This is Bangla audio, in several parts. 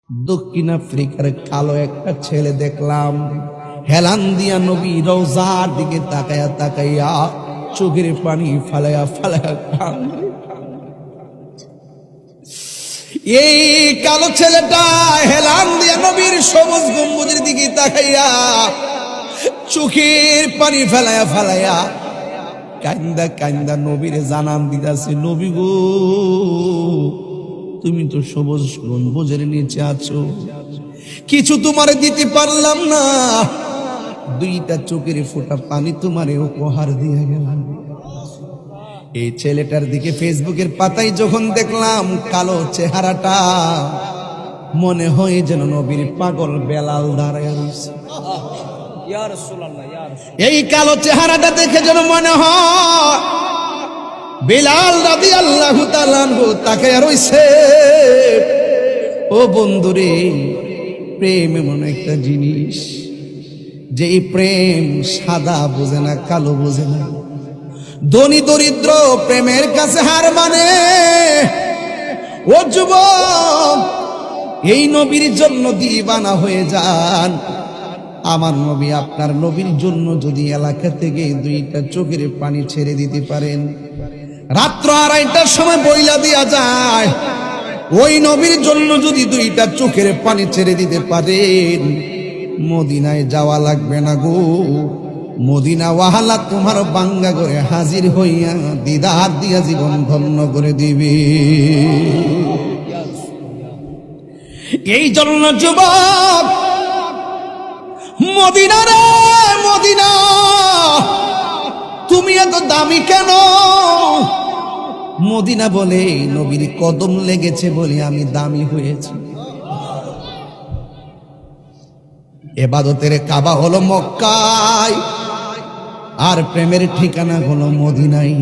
দক্ষিণ আফ্রিকার কালো একটা ছেলে দেখলাম, হেলান দিয়া নবী রওজার দিকে তাকায়া তাকাইয়া চোখের পানি ফালায়া ফালায়া কান্দে। এই কালো ছেলেটা হেলান দিয়া নবীর সবুজ গম্বুজের দিকে তাকাইয়া চোখের পানি ফালায়া ফালায়া কান্দা কান্দা নবীর জানান দিতেছে, নবী গো, তুমি তো সবুজ গম্বুজের নিচে আছো, কিছু তোমারে দিতে পারলাম না, দুইটা চোখের ফোঁটা পানি তোমারে উপহার দিয়ে গেলাম। এই ছেলেটার দিকে ফেসবুকের পাতায় যখন দেখলাম কালো চেহারাটা, মনে হয় যেন নবীর পাগল বেলাল দাঁড়ায় রয়েছে। এই কালো চেহারাটা দেখে যেন মনে হয় বেলাল রাদিয়াল্লাহু তাআলা আনহু তাকায়া রইছে। ও বন্ধুরে, প্রেম এমন একটা জিনিস, যে প্রেম সাদা বোঝে না, কালো বোঝে না, ধনী দরিদ্র প্রেমের কাছে হার মানে। ও যুবক, এই নবীর জন্য দিবানা হয়ে যান। আমার নবী, আপনার নবীর জন্য যদি এলাকা থেকে দুইটা চোখের পানি ছেড়ে দিতে পারেন, রাত্র 2:30টার সময় বইলা দিয়া যায়, ওই নবীর জন্য যদি দুইটা চোখের পানি ছেড়ে দিতে পারেন, মদিনায় যাওয়া লাগবে না গো, মদিনা ওয়াহালা তোমার বাঙ্গা করে হাজির হইয়া দিদার দিয়া জীবন ধন্য করে দিবে। এই জন্য যুবক, মদিনা রে মদিনা, তুমি এত দামি কেন? মদিনা বলে নবীর কদম লেগেছে বলে আমি দামি হয়েছি। ইবাদতের কাবা হলো মক্কায়, আর প্রেমের ঠিকানা হলো মদিনায়।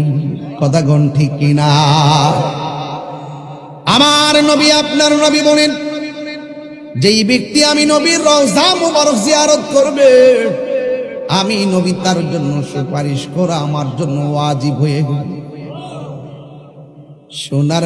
কথা কোন ঠিক কিনা? আমার নবী, আপনার নবী বলেন, যেই ব্যক্তি আমি নবীর রওজা মুবারক জিয়ারত করবে, আমি নবী তার জন্য সুপারিশ করা আমার জন্য ওয়াজিব হয়ে গেল। সোনার